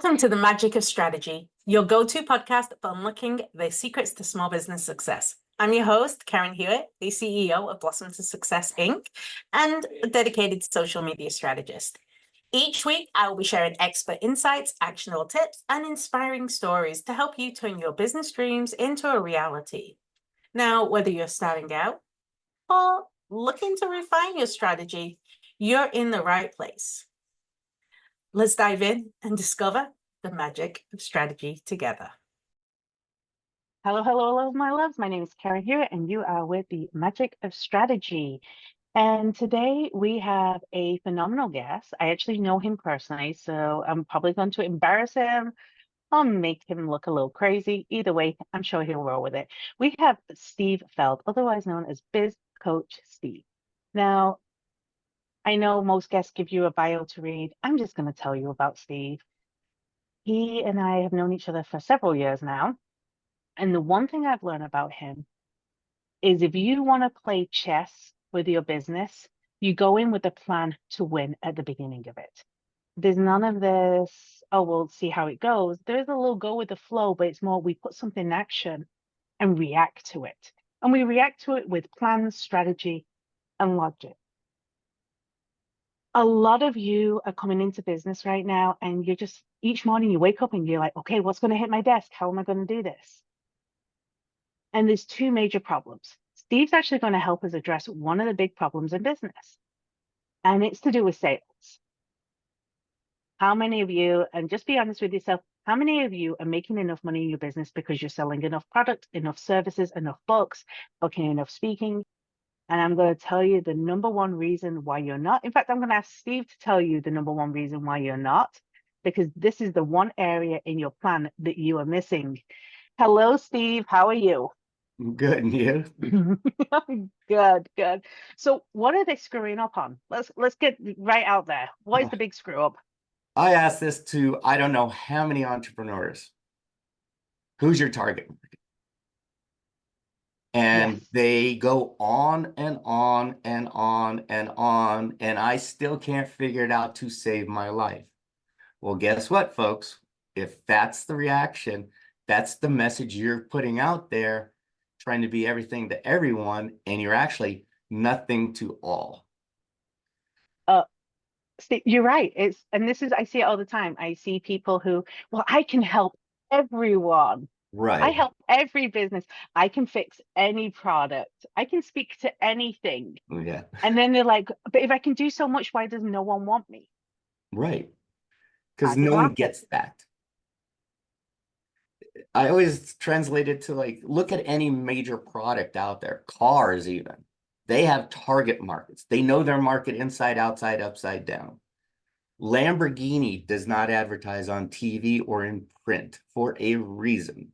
Welcome to the Magic of Strategy, your go-to podcast for unlocking the secrets to small business success. I'm your host, Karen Hewitt, the CEO of Blossom to Success, Inc., and a dedicated social media strategist. Each week, I will be sharing expert insights, actionable tips, and inspiring stories to help you turn your business dreams into a reality. Now, whether you're starting out or looking to refine your strategy, you're in the right place. Let's dive in and discover the magic of strategy together. Hello, my loves. My name is Karen Hewitt, and you are with the Magic of Strategy. And today we have a phenomenal guest. I actually know him personally, so I'm probably going to embarrass him or make him look a little crazy. Either way, I'm sure he'll roll with it. We have Steve Feld, otherwise known as Biz Coach Steve. Now, I know most guests give you a bio to read. I'm just going to tell you about Steve. He and I have known each other for several years now. And the one thing I've learned about him is if you want to play chess with your business, you go in with a plan to win at the beginning of it. There's none of this, oh, we'll see how it goes. There's a little go with the flow, but it's more we put something in action and react to it. And we react to it with plans, strategy, and logic. A lot of you are coming into business right now, and you're just, each morning you wake up and you're like, okay, what's going to hit my desk? How am I going to do this? And there's two major problems. Steve's actually going to help us address one of the big problems in business, and it's to do with sales. How many of you, and just be honest with yourself, how many of you are making enough money in your business because you're selling enough product, enough services, enough books, okay, enough speaking? And I'm going to tell you the number one reason why you're not. In fact, I'm going to ask Steve to tell you the number one reason why you're not, because this is the one area in your plan that you are missing. Hello, Steve. How are you? Good, and you? Good. So what are they screwing up on? Let's get right out there. What is the big screw up? I asked this to, I don't know how many entrepreneurs. Who's your target market? And Yes. they go on and on and on and on, and I still can't figure it out to save my life. Well, guess what, folks? If that's the reaction, that's the message you're putting out there, trying to be everything to everyone, and you're actually nothing to all. Steve, you're right. I see it all the time. I see people who, well, I can help everyone. I Right. help every business. I can fix any product. I can speak to anything. Yeah. And then they're like, but if I can do so much, why does no one want me? Right. Because Target no one market. gets that. I always translate it to, like, look at any major product out there, cars even. They have target markets. They know their market inside, outside, upside down. Lamborghini does not advertise on TV or in print for a reason.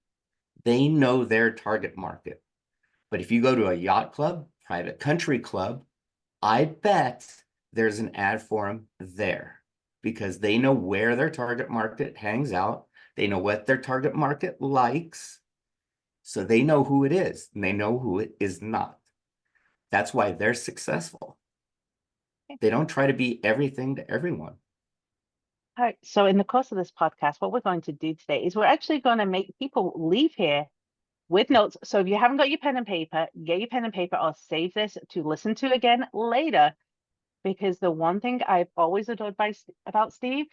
They know their target market. But if you go to a yacht club, private country club, I bet there's an ad for them there because they know where their target market hangs out. They know what their target market likes. So they know who it is and they know who it is not. That's why they're successful. They don't try to be everything to everyone. All right. So in the course of this podcast, what we're going to do today is we're actually going to make people leave here with notes. So if you haven't got your pen and paper, get your pen and paper or save this to listen to again later. Because the one thing I've always adored about Steve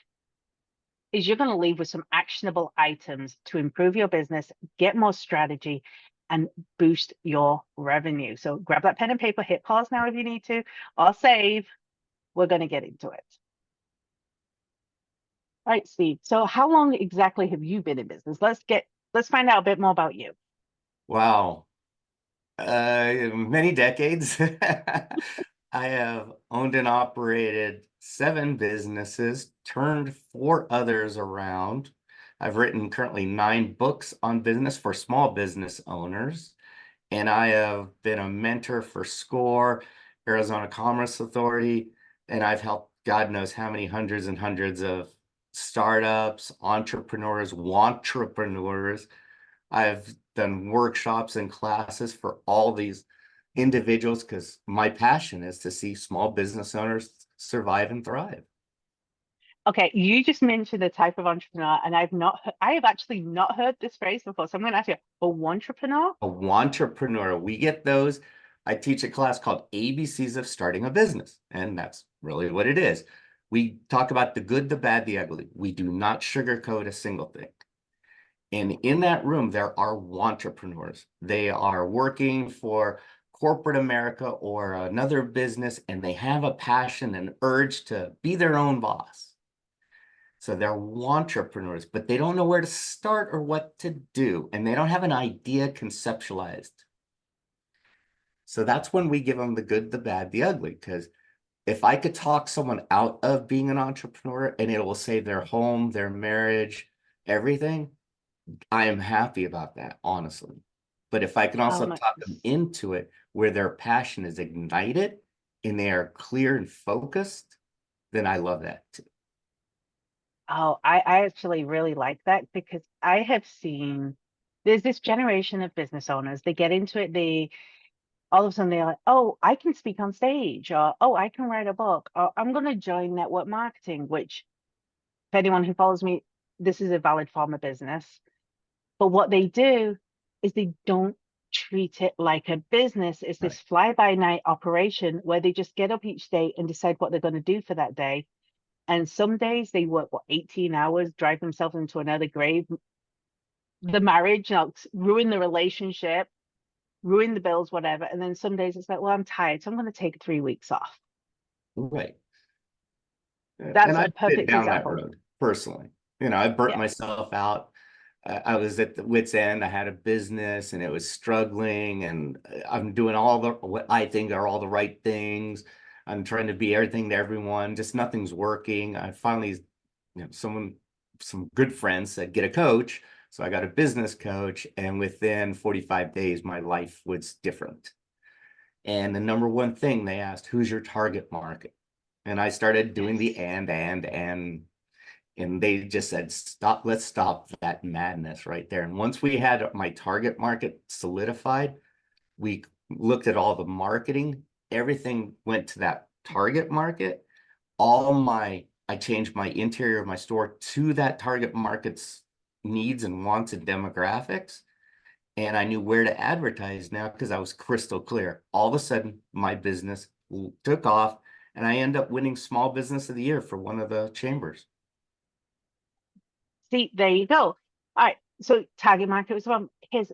is you're going to leave with some actionable items to improve your business, get more strategy, and boost your revenue. So grab that pen and paper, hit pause now if you need to, or save. We're going to get into it. All right, Steve. So how long exactly have you been in business? Let's find out a bit more about you. Wow. Many decades. I have owned and operated 7 businesses, turned 4 others around. I've written currently 9 books on business for small business owners, and I have been a mentor for SCORE, Arizona Commerce Authority, and I've helped God knows how many hundreds and hundreds of startups, entrepreneurs, wantrepreneurs. I've done workshops and classes for all these individuals because my passion is to see small business owners survive and thrive. Okay, you just mentioned the type of entrepreneur, and I have actually not heard this phrase before. So I'm going to ask you, a entrepreneur? A wantrepreneur, we get those. I teach a class called ABCs of Starting a Business, and that's really what it is. We talk about the good, the bad, the ugly. We do not sugarcoat a single thing. And in that room, there are wantrepreneurs. They are working for corporate America or another business, and they have a passion and urge to be their own boss. So they're wantrepreneurs, but they don't know where to start or what to do, and they don't have an idea conceptualized. So that's when we give them the good, the bad, the ugly. Because if I could talk someone out of being an entrepreneur and it will save their home, their marriage, everything, I am happy about that, honestly. But if I can Oh also my, talk them into it where their passion is ignited and they are clear and focused, then I love that too. oh, I actually really like that because I have seen there's this generation of business owners. They get into it, they all of a sudden they're like, oh, I can speak on stage, or oh, I can write a book, or I'm going to join network marketing, which, if anyone who follows me, this is a valid form of business. But what they do is they don't treat it like a business. It's Right. this fly by night operation where they just get up each day and decide what they're going to do for that day. And some days they work, what, 18 hours, drive themselves into another grave, the marriage, ruin the relationship, ruin the bills, whatever. And then some days it's like, well, I'm tired, so I'm going to take 3 weeks off. Right. And That's a I've been perfect down that example. road personally. I burnt Yeah. myself out. I was at the wit's end. I had a business and it was struggling, and I'm doing all the what I think are all the right things. I'm trying to be everything to everyone. Just nothing's working. I finally, some good friends said, get a coach. So I got a business coach, and within 45 days, my life was different. And the number one thing they asked, who's your target market? And I started doing the Yes. and they just said, stop, let's stop that madness right there. And once we had my target market solidified, we looked at all the marketing, everything went to that target market. I changed my interior of my store to that target market's needs and wants and demographics. And I knew where to advertise now because I was crystal clear. All of a sudden, my business took off, and I end up winning Small Business of the Year for one of the chambers. See, there you go. All right. So target market was one.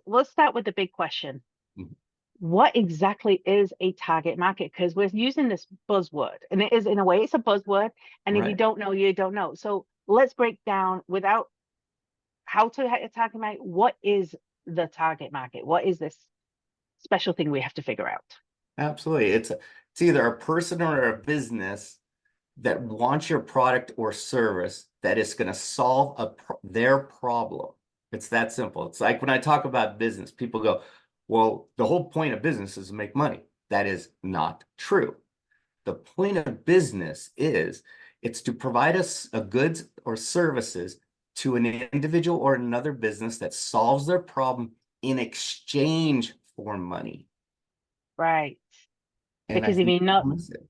Let's start with the big question. Mhm. What exactly is a target market? Because we're using this buzzword, and it is, in a way, it's a buzzword. And if you Right. don't know, you don't know. So let's break down without how to hit a target market. What is the target market? What is this special thing we have to figure out? Absolutely. It's either a person or a business that wants your product or service that is going to solve their problem. It's that simple. It's like when I talk about business, people go, well, the whole point of business is to make money. That is not true. The point of business is it's to provide us a goods or services to an individual or another business that solves their problem in exchange for money. Right. And I Because if think you're not, people miss it.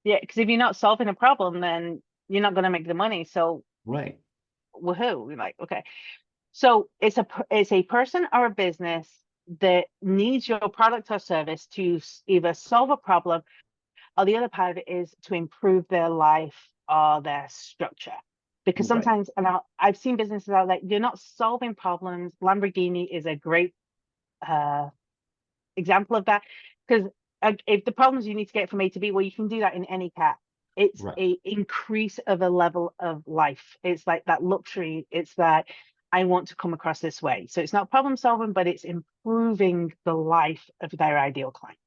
yeah, because if you're not solving a problem, then you're not going to make the money. So Right. woohoo, we're like, okay. So it's a person or a business that needs your product or service to either solve a problem, or the other part of it is to improve their life or their structure. Because Right. sometimes, and I've seen businesses out there, you're not solving problems. Lamborghini is a great uh, example of that. Because if the problems you need to get from A to B, well, you can do that in any car. It's Right. a increase of a level of life. It's like that luxury. It's that I want to come across this way. So it's not problem solving, but it's improving the life of their ideal client.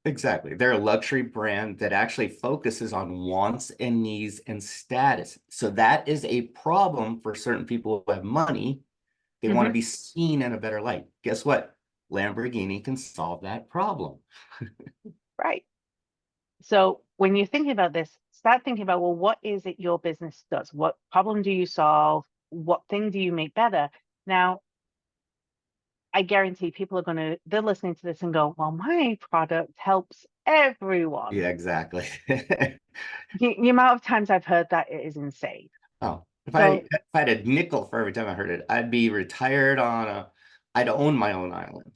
Exactly. They're a luxury brand that actually focuses on wants and needs and status. So that is a problem for certain people who have money. They want to Hmm. be seen in a better light. Guess what? Lamborghini can solve that problem. Right. So when you're thinking about this, start thinking about, well, what is it your business does? What problem do you solve? What thing do you make better? Now, I guarantee people they're listening to this and go, well, my product helps Everyone. Yeah, exactly. The amount of times I've heard that it is insane. Oh, So, if I had a nickel for every time I heard it, I'd be retired I'd own my own island.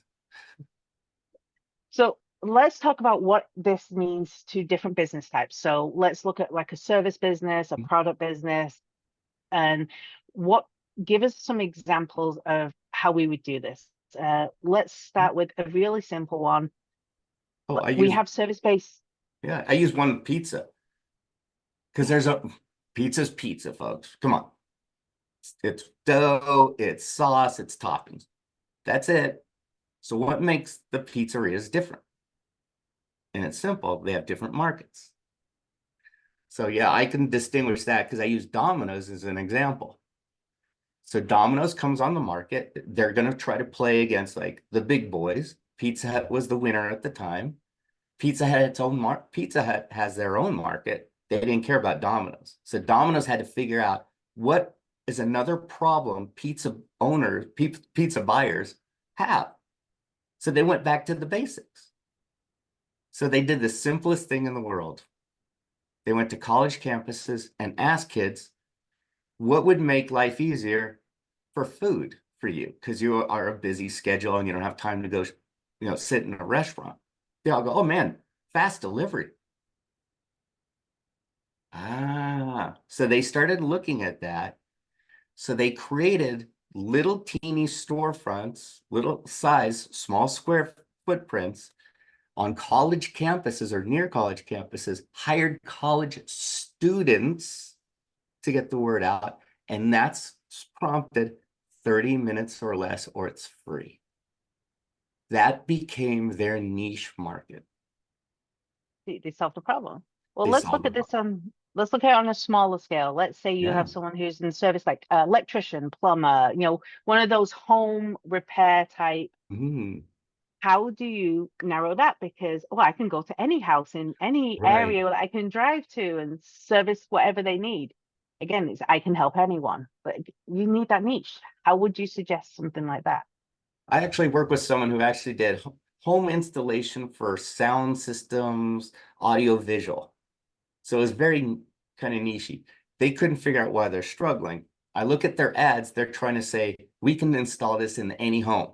so let's talk about what this means to different business types. So let's look at like a service business, a product business, and what give us some examples of how we would do this. Let's start with a really simple one. Oh, We have service-based. yeah, I use one pizza because pizza's pizza, folks. Come on. It's dough, it's sauce, it's toppings. That's it. So what makes the pizzerias different? And it's simple. They have different markets. So yeah, I can distinguish that because I use Domino's as an example. So Domino's comes on the market. They're going to try to play against like the big boys. Pizza Hut was the winner at the time. Pizza Hut has their own market. They didn't care about Domino's. So Domino's had to figure out what is another problem pizza buyers have. So they went back to the basics. So they did the simplest thing in the world. They went to college campuses and asked kids, what would make life easier for food for you? Because you are a busy schedule and you don't have time to go, sit in a restaurant. They all go, oh man, fast delivery. So they started looking at that. So they created little teeny storefronts, little size, small square footprints on college campuses or near college campuses, hired college students to get the word out. And that's prompted 30 minutes or less, or it's free. That became their niche market. They solve the problem. Well, They let's look solved the at this problem. on let's look at it on a smaller scale. Let's say you Yeah. have someone who's in service like electrician, plumber, one of those home repair type. Mm, How do you narrow that? Because I can go to any house in any right. area that I can drive to and service whatever they need. Again, I can help anyone, but you need that niche. How would you suggest something like that? I actually work with someone who actually did home installation for sound systems, audio visual. So it was very kind of nichey. They couldn't figure out why they're struggling. I look at their ads, they're trying to say, we can install this in any home.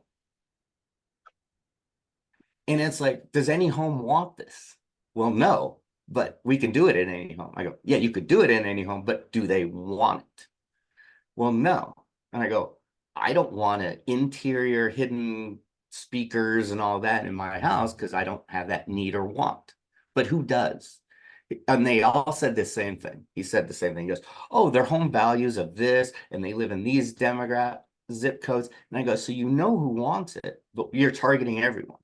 And it's like, does any home want this? Well, no, but we can do it in any home. I go, yeah, you could do it in any home, but do they want it? Well, no. And I go, I don't want an interior hidden speakers and all that in my house because I don't have that need or want. But who does? And they all said the same thing. He said the same thing. He goes, oh, their home values of this, and they live in these demographic zip codes. And I go, so you know who wants it, but you're targeting everyone.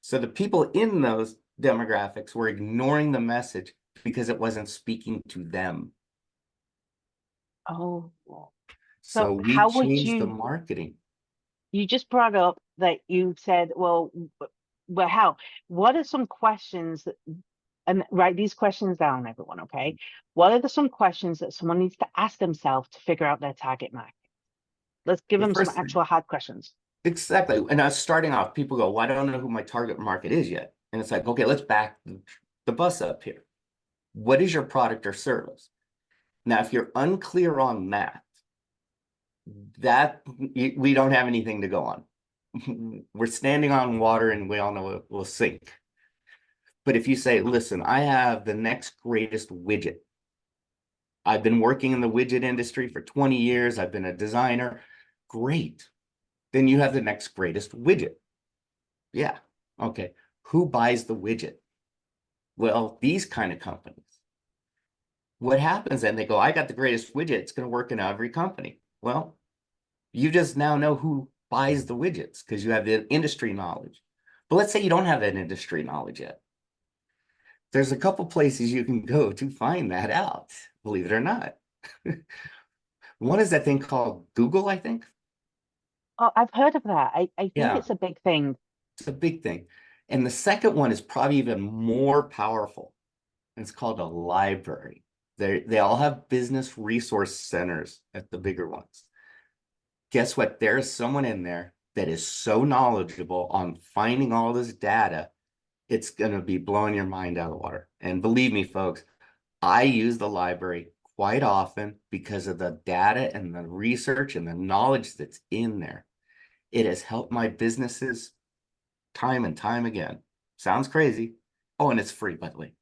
So the people in those demographics were ignoring the message because it wasn't speaking to them. Oh, So so we how would changed the you marketing. you just brought up that you said, well, how? What are some questions and write these questions down, everyone, okay? What are some questions that someone needs to ask themselves to figure out their target market? Let's give The them some first thing, actual hard questions. exactly. And I was starting off, people go, well, I don't know who my target market is yet. And it's like, okay, let's back the bus up here. What is your product or service? Now, if you're unclear on that we don't have anything to go on. We're standing on water and we all know it will sink. But if you say, listen, I have the next greatest widget. I've been working in the widget industry for 20 years. I've been a designer. Great. Then you have the next greatest widget. Yeah. Okay. Who buys the widget? Well, these kind of companies. What happens then? They go, I got the greatest widget. It's going to work in every company. Well, you just now know who buys the widgets because you have the industry knowledge. But let's say you don't have that industry knowledge yet. There's a couple places you can go to find that out, believe it or not. One is that thing called Google, I think. Oh, I've heard of that. I think Yeah, it's a big thing. it's a big thing. And the second one is probably even more powerful. And it's called a library. They all have business resource centers at the bigger ones. Guess what? There's someone in there that is so knowledgeable on finding all this data it's going to be blowing your mind out of the water. And believe me, folks, I use the library quite often because of the data and the research and the knowledge that's in there. It has helped my businesses time and time again. Sounds crazy. Oh, and it's free, by the way.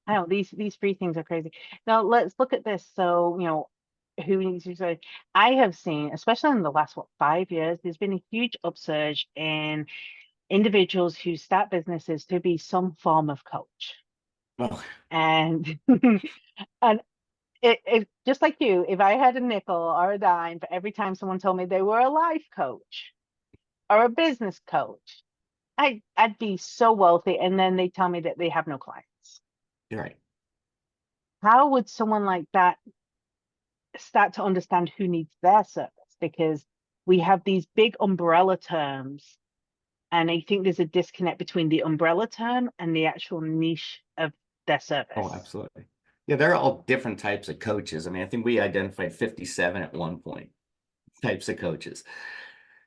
I know these free things are crazy. Now let's look at this. So, who needs to say, I have seen, especially in the last 5 years, there's been a huge upsurge in individuals who start businesses to be some form of coach. Well, And and it just like you, if I had a nickel or a dime for every time someone told me they were a life coach or a business coach, I'd be so wealthy. And then they tell me that they have no clients. you're right. How would someone like that start to understand who needs their service? Because we have these big umbrella terms, and I think there's a disconnect between the umbrella term and the actual niche of their Oh, service. absolutely. Yeah, they're all different types of coaches. I mean, I think we identified 57 at one point, types of coaches,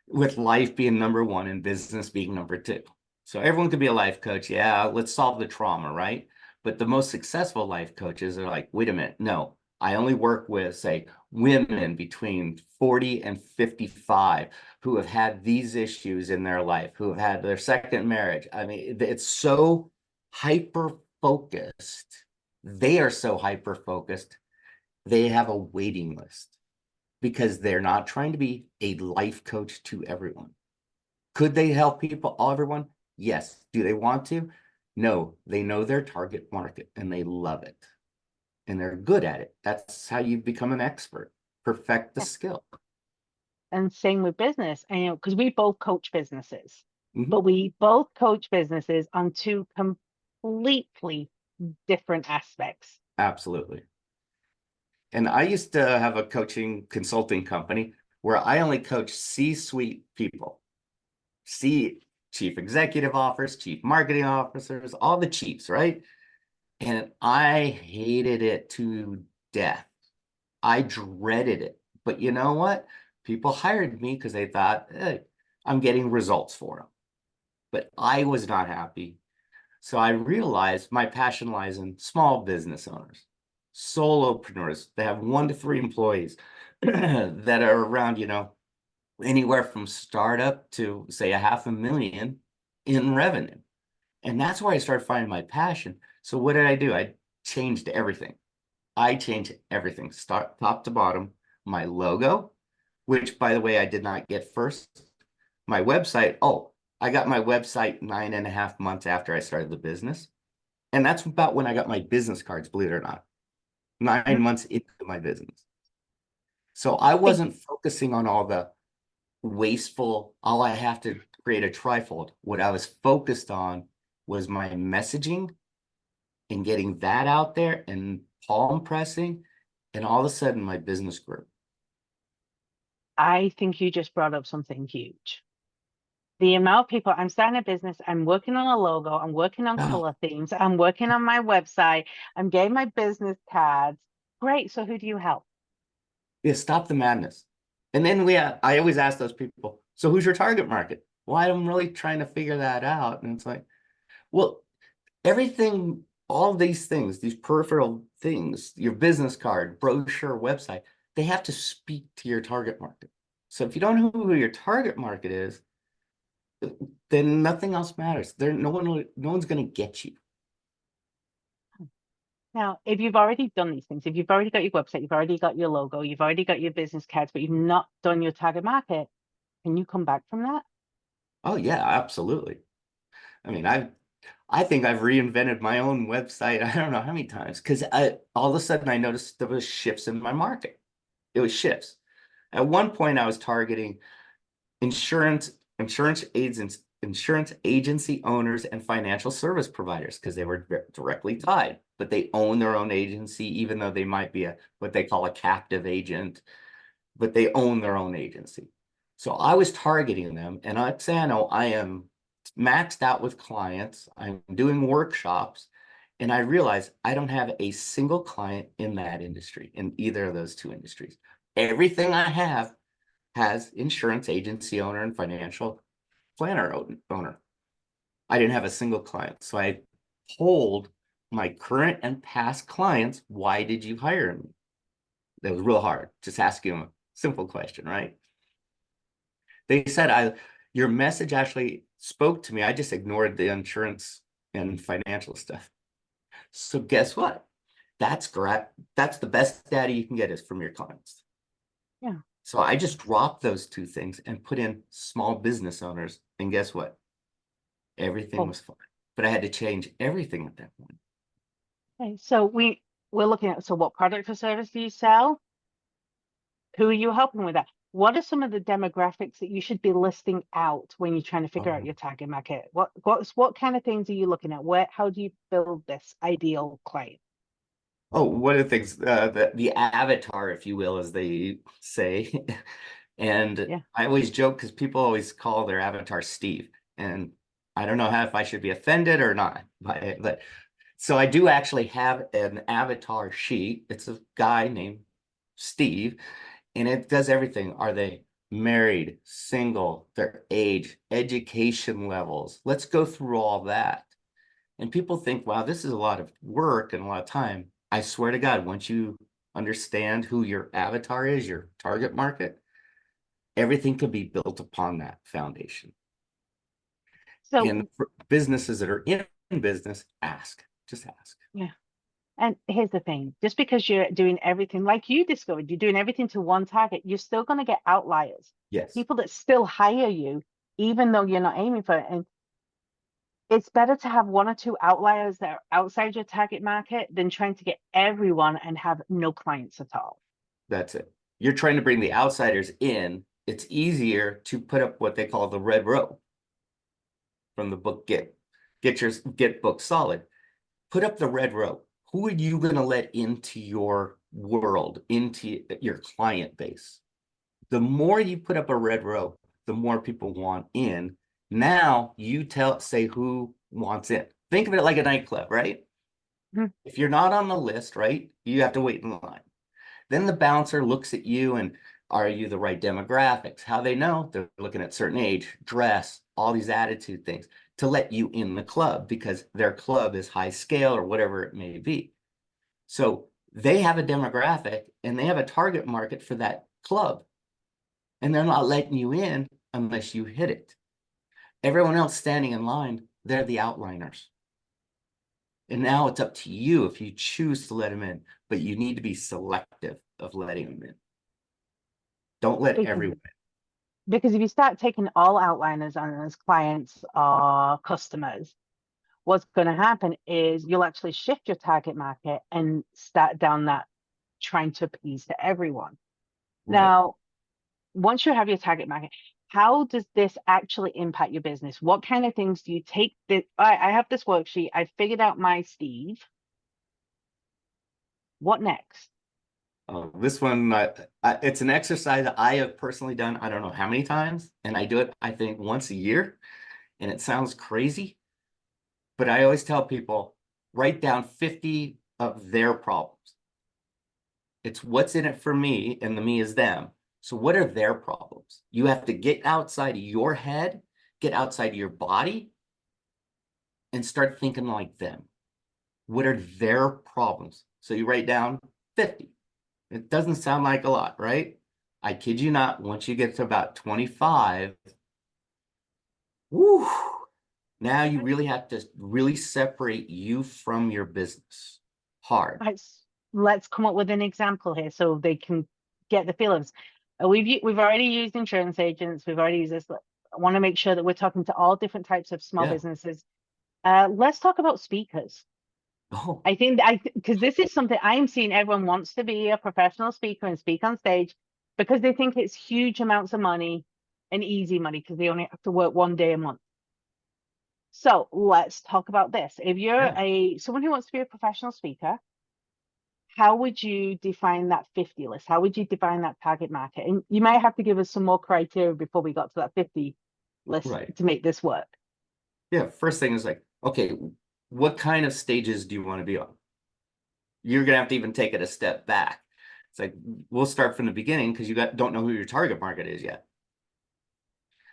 with life being number one and business being number two. So everyone could be a life coach. Yeah, let's solve the trauma, right? But the most successful life coaches are like, wait a minute, no, I only work with, say, women between 40 and 55 who have had these issues in their life, who have had their second marriage. I mean, it's so hyper focused. They are so hyper focused. They have a waiting list because they're not trying to be a life coach to everyone. Could they help people, everyone? Yes. Do they want to? No, they know their target market and they love it and they're good at it. That's how you become an expert, perfect the Yeah. skill. And same with business. And because we both coach businesses, Mhm. but we both coach businesses on two completely different aspects. Absolutely. And I used to have a coaching consulting company where I only coach C-suite people, C chief executive officers, chief marketing officers, all the chiefs, right? And I hated it to death. I dreaded it. But you know what? People hired me because they thought, hey, I'm getting results for them. But I was not happy. So I realized my passion lies in small business owners, solopreneurs. They have 1 to 3 employees that are around, anywhere from startup to say 500,000 in revenue. And that's where I started finding my passion. So what did I do? I changed everything. I changed everything, start top to bottom. My logo, which by the way, I did not get first. My website. Oh, I got my website 9.5 months after I started the business. And that's about when I got my business cards, believe it or not, 9 months into my business. So I Think wasn't focusing on all the wasteful, all I have to create a trifold. What I was focused on was my messaging and getting that out there and palm pressing. And all of a sudden, my business grew. I think you just brought up something huge. The amount of people, I'm starting a business, I'm working on a logo, I'm working on Oh, color themes, I'm working on my website, I'm getting my business cards. Great. So who do you help? yeah, stop the madness. And then I always ask those people, so who's your target market? Well, I'm really trying to figure that out. And it's like, well, everything, all these things, these peripheral things, your business card, brochure, website, they have to speak to your target market. So if you don't know who your target market is, then nothing else matters. No one's going to get you. Now, if you've already done these things, if you've already got your website, you've already got your logo, you've already got your business cards, but you've not done your target market, can you come back from that? Oh yeah, absolutely. I mean, I think I've reinvented my own website. I don't know how many times because I all of a sudden I noticed there was shifts in my market. It was shifts. At one point, I was targeting insurance agency owners and financial service providers because they were directly tied, but they own their own agency, even though they might be what they call a captive agent, but they own their own agency. So I was targeting them, and I'd say I know I am maxed out with clients. I'm doing workshops, and I realize I don't have a single client in that industry, in either of those two industries. Everything I have has insurance agency owner and financial planner owner. I didn't have a single client. So I polled my current and past clients, why did you hire me? That was real hard. Just asking them a simple question, right? They said, your message actually spoke to me. I just ignored the insurance and financial stuff. So guess what? That's correct. That's the best data you can get is from your clients. Yeah. So I just dropped those two things and put in small business owners. And guess what? Everything Oh, was fine. But I had to change everything at that point. okay. So we're looking at, so what product or service do you sell? Who are you helping with that? What are some of the demographics that you should be listing out when you're trying to figure out Oh, your target market? What kind of things are you looking at? How do you build this ideal client? oh, one of the things, the avatar, if you will, as they say. And Yeah. I always joke because people always call their avatar Steve. And I don't know how if I should be offended or not. But so I do actually have an avatar sheet. It's a guy named Steve, and it does everything. Are they married, single, their age, education levels? Let's go through all that. And people think, wow, this is a lot of work and a lot of time. I swear to God, once you understand who your avatar is, your target market, everything can be built upon that foundation. And So for businesses that are in business, just ask. yeah. And here's the thing, just because you're doing everything like you discovered, you're doing everything to one target, you're still going to get outliers, Yes, people that still hire you, even though you're not aiming for it. And it's better to have one or two outliers that are outside your target market than trying to get everyone and have no clients at all. that's it. You're trying to bring the outsiders in. It's easier to put up what they call the red rope from the book Get Book Solid. Put up the red rope. Who are you going to let into your world, into your client base? The more you put up a red rope, the more people want in. Now you say who wants in. Think of it like a nightclub, right? Mhm. If you're not on the list, right, you have to wait in line. Then the bouncer looks at you and are you the right demographics? How they know? They're looking at certain age, dress, all these attitude things to let you in the club because their club is high scale or whatever it may be. So they have a demographic and they have a target market for that club. And they're not letting you in unless you hit it. Everyone else standing in line, they're the outliners. And now it's up to you if you choose to let them in, but you need to be selective of letting them in. Don't let Because everyone. because if you start taking all outliners on as clients or customers, what's going to happen is you'll actually shift your target market and start down that trying to appease to everyone. Right. Now, once you have your target market, how does this actually impact your business? What kind of things do you take? I have this worksheet. I figured out my Steve. What next? This one, it's an exercise I have personally done, I don't know how many times, and I do it, I think, once a year. And it sounds crazy, but I always tell people write down 50 of their problems. It's what's in it for me, and the me is them. So, what are their problems? You have to get outside of your head, get outside of your body, and start thinking like them. What are their problems? So, you write down 50. It doesn't sound like a lot, right? I kid you not, once you get to about 25, whoo, now you really have to really separate you from your business hard. Let's come up with an example here so they can get the feelings. We've already used insurance agents. We've already used this. I want to make sure that we're talking to all different types of small Yeah. businesses. Let's talk about speakers. Oh, I think because this is something I'm seeing everyone wants to be a professional speaker and speak on stage because they think it's huge amounts of money and easy money because they only have to work 1 day a month. So let's talk about this. If you're yeah. someone who wants to be a professional speaker, how would you define that 50 list? How would you define that target market? And you might have to give us some more criteria before we got to that 50 list Right. to make this work. Yeah. First thing is like, okay, what kind of stages do you want to be on? You're gonna have to even take it a step back. It's like we'll start from the beginning because don't know who your target market is yet.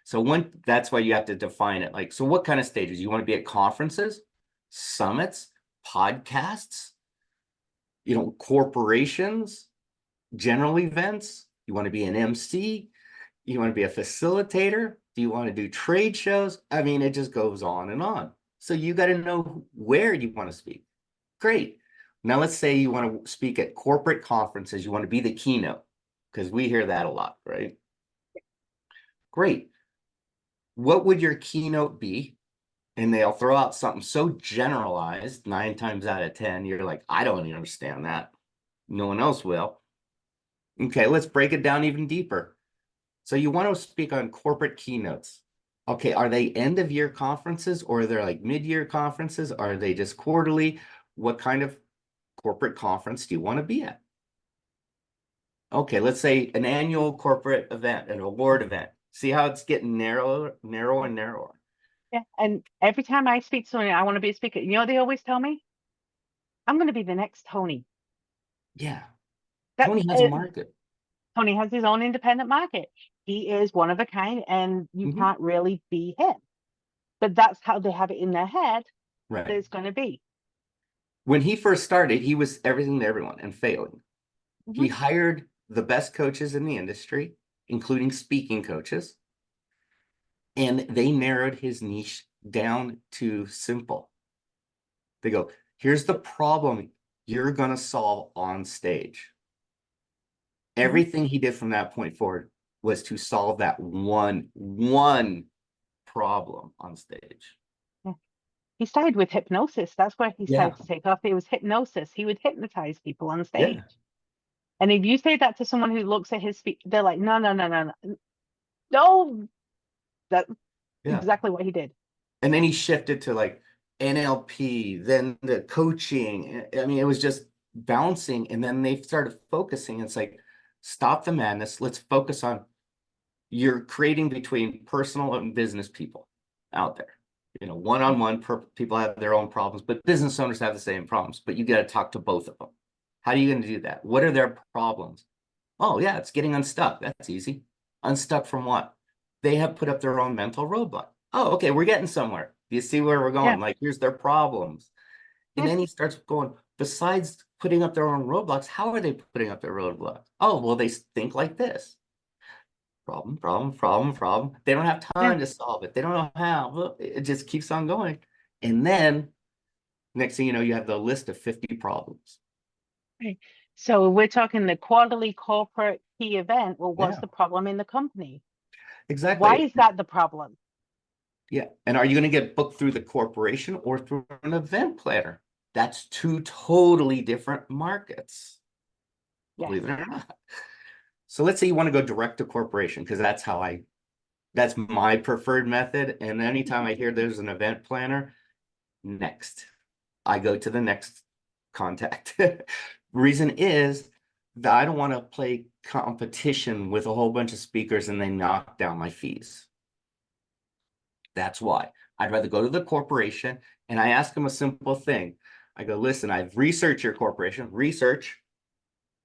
So that's why you have to define it. Like, so what kind of stages? You want to be at conferences, summits, podcasts, corporations, general events? You want to be an MC? You want to be a facilitator? Do you want to do trade shows? I mean, it just goes on and on. So you got to know where you want to speak. Great. Now let's say you want to speak at corporate conferences. You want to be the keynote, because we hear that a lot, right? Great. What would your keynote be? And they'll throw out something so generalized, 9 times out of 10, you're like, I don't even understand that. No one else will. Okay, let's break it down even deeper. So you want to speak on corporate keynotes. Okay, are they end of year conferences, or are they like mid-year conferences? Are they just quarterly? What kind of corporate conference do you want to be at? Okay, let's say an annual corporate event, an award event. See how it's getting narrower and narrower. Yeah. And every time I speak to someone, I want to be a speaker. You know what they always tell me? I'm going to be the next Tony. Yeah, That Tony has a market. Tony has his own independent market. He is one of a kind, and you can't really be him. But that's how they have it in their head that Right. it's going to be. When he first started, he was everything to everyone and failing. He Mhm. hired the best coaches in the industry, including speaking coaches, and they narrowed his niche down to simple. They go, here's the problem you're going to solve on stage. Everything he did from that point forward was to solve that one problem on stage. Yeah. He started with hypnosis. That's where he Yeah. started to take off. It was hypnosis. He would hypnotize people on stage. Yeah. And if you say that to someone who looks at his feet, they're like, no, no, no, no, no. No, that's Yeah. exactly what he did. And then he shifted to like NLP, then the coaching. I mean, it was just bouncing. And then they started focusing. It's like, stop the madness. Let's focus on you're creating between personal and business people out there. One-on-one, people have their own problems, but business owners have the same problems. But you got to talk to both of them. How are you going to do that? What are their problems? Oh, yeah, it's getting unstuck. That's easy. Unstuck from what? They have put up their own mental roadblock. Oh, okay, we're getting somewhere. Do you see where we're Yeah. going? Like, here's their problems. And Yeah. then he starts going, besides putting up their own roadblocks, how are they putting up their roadblocks? Oh, well, they think like this. Problem, problem, problem, problem. They don't have Yeah. time to solve it. They don't know how. Well, it just keeps on going. And then next thing you know, you have the list of 50 problems. Right. So we're talking the quarterly corporate key event. Well, what's Yeah, the problem in the company? Why exactly. is that the problem? Yeah. And are you going to get booked through the corporation or through an event planner? That's 2 totally different markets, Yes. believe it or not. So let's say you want to go direct to corporation, because that's my preferred method. And anytime I hear there's an event planner, next, I go to the next contact. Reason is that I don't want to play competition with a whole bunch of speakers and they knock down my fees. That's why I'd rather go to the corporation and I ask them a simple thing. I go, listen, I've researched your corporation, research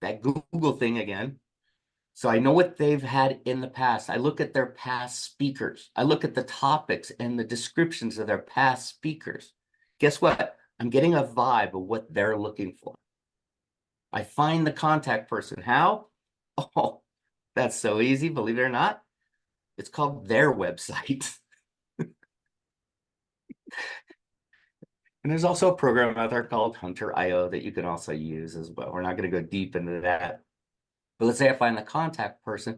that Google thing again. So I know what they've had in the past. I look at their past speakers. I look at the topics and the descriptions of their past speakers. Guess what? I'm getting a vibe of what they're looking for. I find the contact person. How? Oh, that's so easy, believe it or not. It's called their website. And there's also a program out there called Hunter.io that you can also use as well. We're not going to go deep into that. But let's say I find the contact person.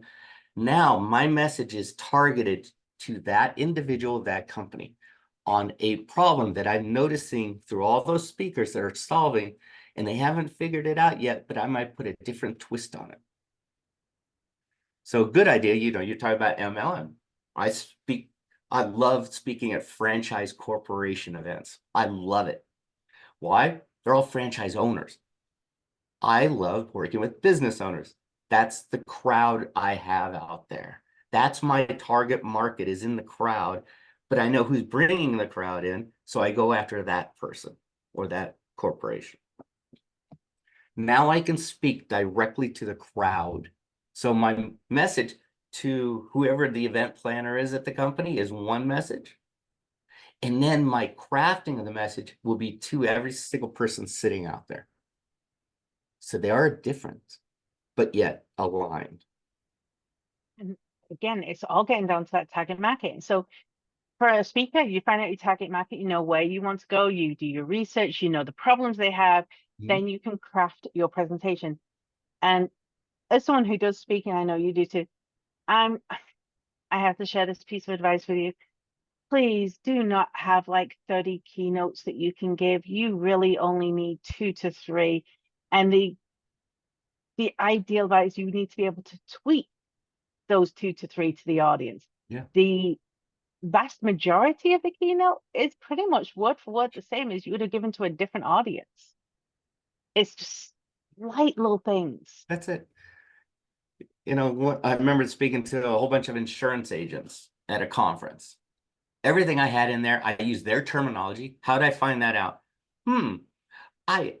Now my message is targeted to that individual, that company, on a problem that I'm noticing through all those speakers that are solving, and they haven't figured it out yet, but I might put a different twist on it. So good idea, you're talking about MLM. I love speaking at franchise corporation events. I love it. Why? They're all franchise owners. I love working with business owners. That's the crowd I have out there. That's my target market, is in the crowd, but I know who's bringing the crowd in, so I go after that person or that corporation. Now I can speak directly to the crowd. So my message to whoever the event planner is at the company is one message. And then my crafting of the message will be to every single person sitting out there. So they are different, but yet aligned. And again, it's all getting down to that target market. So for a speaker, you find out your target market, you know where you want to go, you do your research, you know the problems they have, then you can craft your presentation. And as someone who does speak, and I know you do too, I have to share this piece of advice with you. Please do not have like 30 keynotes that you can give. You really only need 2 to 3. And the ideal advice is you need to be able to tweet those 2 to 3 to the audience. Yeah. The vast majority of the keynote is pretty much word for word the same as you would have given to a different audience. It's just light little things. That's it. You know, I remember speaking to a whole bunch of insurance agents at a conference. Everything I had in there, I used their terminology. How did I find that out?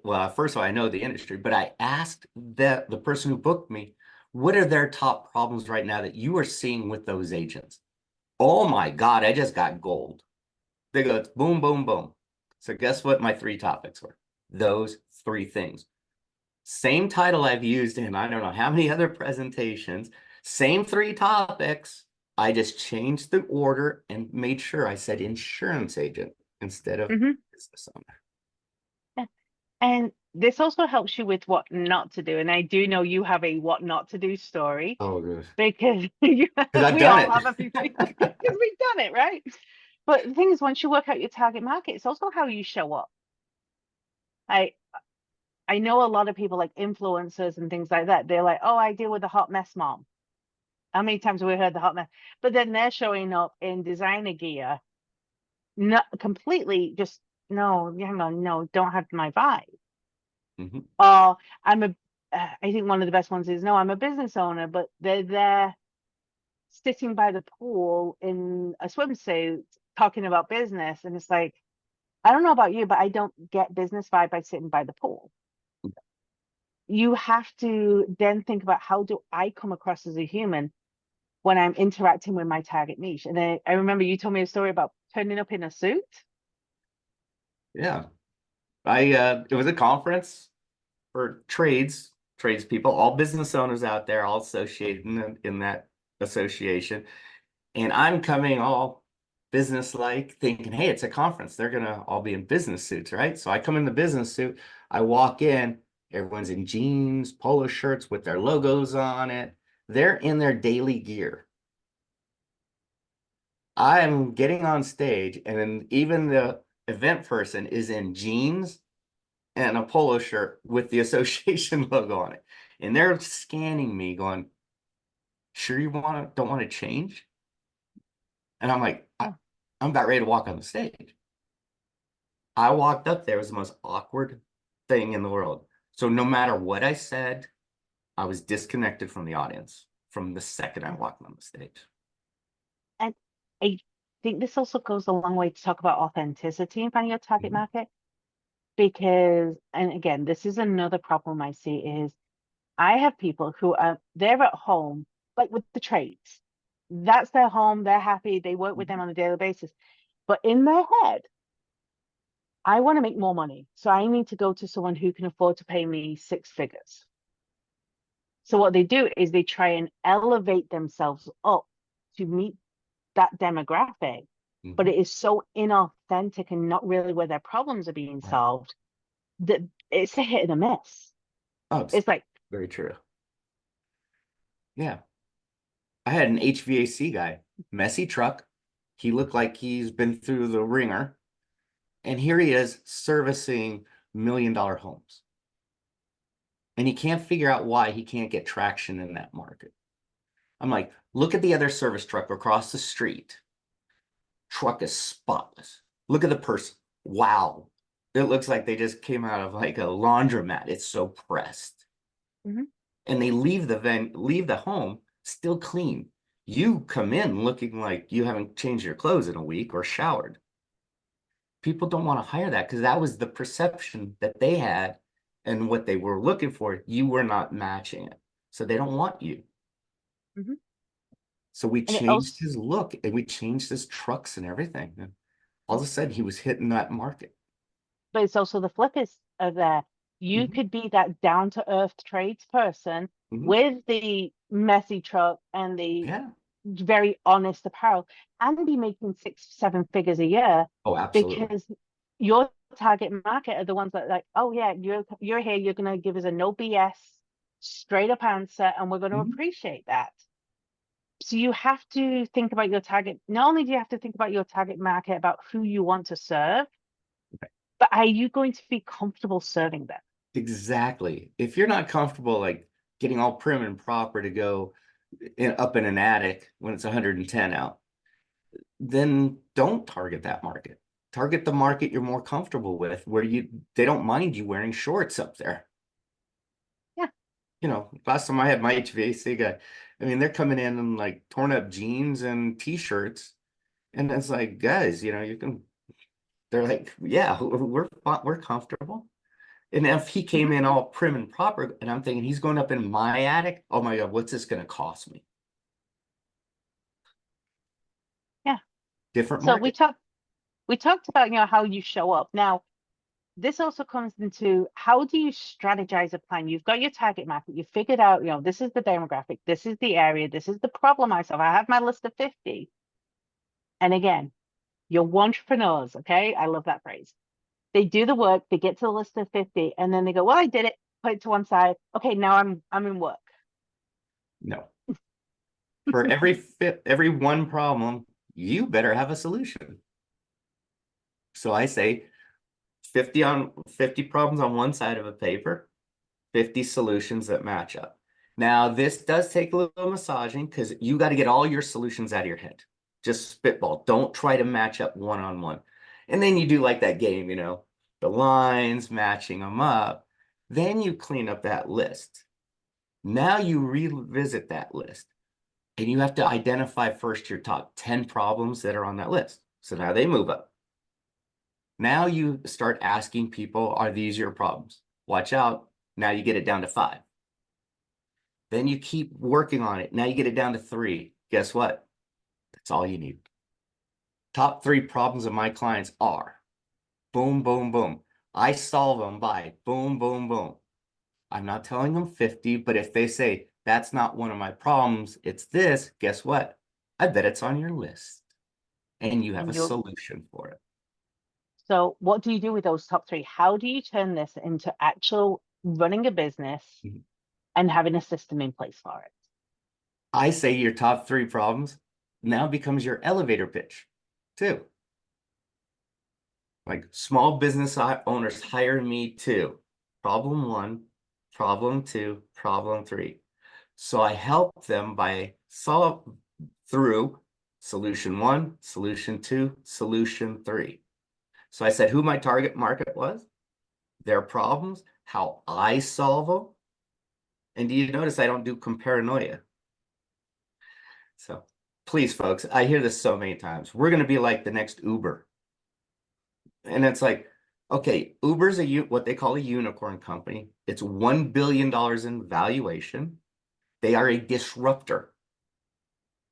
Well, first of all, I know the industry, but I asked the person who booked me, what are their top problems right now that you are seeing with those agents? Oh my God, I just got gold. They go, boom, boom, boom. So guess what my 3 topics were? Those 3 things. Same title I've used in I don't know how many other presentations, same 3 topics. I just changed the order and made sure I said insurance agent instead of business owner. Yeah. And this also helps you with what not to do. And I do know you have a what not to do story. Oh, good. Because I've we done all it. have a few things because we've done it, right? But the thing is, once you work out your target market, it's also how you show up. I know a lot of people like influencers and things like that. They're like, oh, I deal with the hot mess mom. How many times have we heard the hot mess? But then they're showing up in designer gear, not completely just no, hang on, no, don't have my vibe. Or I think one of the best ones is no, I'm a business owner, but they're there sitting by the pool in a swimsuit talking about business. And it's like, I don't know about you, but I don't get business vibe by sitting by the pool. You have to then think about how do I come across as a human when I'm interacting with my target niche. And then I remember you told me a story about turning up in a suit. Yeah. It was a conference for tradespeople, all business owners out there, all associated in that association. And I'm coming all business-like, thinking, hey, it's a conference. They're gonna all be in business suits, right? So I come in the business suit, I walk in, everyone's in jeans, polo shirts with their logos on it. They're in their daily gear. I'm getting on stage, and then even the event person is in jeans and a polo shirt with the association logo on it. And they're scanning me going, sure you don't want to change? And I'm like, I'm about ready to walk on the stage. I walked up there, it was the most awkward thing in the world. So no matter what I said, I was disconnected from the audience from the second I walked on the stage. And I think this also goes a long way to talk about authenticity and finding your target market. Because, and again, this is another problem I see is I have people who are they're at home, like with the trades. That's their home, they're happy, they work with them on a daily basis. But in their head, I want to make more money. So I need to go to someone who can afford to pay me 6 figures. So what they do is they try and elevate themselves up to meet that demographic, but it is so inauthentic and not really where their problems are being solved that it's a hit and a miss. Oh, It's like very true. Yeah. I had an HVAC guy, messy truck. He looked like he's been through the ringer. And here he is servicing $1 million homes. And he can't figure out why he can't get traction in that market. I'm like, look at the other service truck across the street. Truck is spotless. Look at the person. Wow. It looks like they just came out of like a laundromat. It's so pressed. And they leave the home still clean. You come in looking like you haven't changed your clothes in a week or showered. People don't want to hire that because that was the perception that they had and what they were looking for. You were not matching it. So they don't want you. So we And it changed also, his look and we changed his trucks and everything. And, all of a sudden, he was hitting this trucks and everything. And all of a sudden, he was hitting that market. but it's also the flip is of there. You Mhm, could be that down to earth tradesperson mhm. with the messy truck and the Yeah. very honest apparel and be making 6, 7 figures a year Oh, absolutely. because your target market are the ones that like, oh yeah, you're here, you're gonna give us a no BS, straight up answer, and we're gonna Mhm. appreciate that. So you have to think about your target. Not only do you have to think about your target market, about who you want to serve, but are you going to be comfortable serving them? Exactly. If you're not comfortable like getting all prim and proper to go up in an attic when it's 110 out, then don't target that market. Target the market you're more comfortable with, where they don't mind you wearing shorts up there. Yeah. Last time I had my HVAC guy, I mean, they're coming in like torn up jeans and t-shirts, and it's like, guys, you can. They're like, yeah, we're comfortable. And if he came Mhm. in all prim and proper, and I'm thinking he's going up in my attic, oh my God, what's this going to cost me? Yeah. Different So market. we talked about, how you show up. Now, this also comes into how do you strategize a plan? You've got your target market, you figured out, this is the demographic, this is the area, this is the problem I solve. I have my list of 50. And again, you're entrepreneurs, okay? I love that phrase. They do the work, they get to the list of 50, and then they go, well, I did it, put it to one side. Okay, now I'm in work. No. For every one problem, you better have a solution. So I say 50 problems on one side of a paper, 50 solutions that match up. Now, this does take a little massaging because you got to get all your solutions out of your head. Just spitball. Don't try to match up one on one. And then you do like that game, the lines, matching them up. Then you clean up that list. Now you revisit that list and you have to identify first your top 10 problems that are on that list. So now they move up. Now you start asking people, are these your problems? Watch out. Now you get it down to 5. Then you keep working on it. Now you get it down to 3. Guess what? That's all you need. Top 3 problems of my clients are boom, boom, boom. I solve them by boom, boom, boom. I'm not telling them 50, but if they say that's not one of my problems, it's this, guess what? I bet it's on your list and you have a And you solution for it. So what do you do with those top three? How do you turn this into actual running a business Mhm. and having a system in place for it? I say your top 3 problems now becomes your elevator pitch too. Like small business owners hire me too. Problem 1, problem 2, problem 3. So I help them by solve through solution 1, solution 2, solution 3. So I said who my target market was, their problems, how I solve them. And do you notice I don't do comparanoia? So please, folks, I hear this so many times. We're going to be like the next Uber. And it's like, okay, Uber's what they call a unicorn company. It's $1 billion in valuation. They are a disruptor.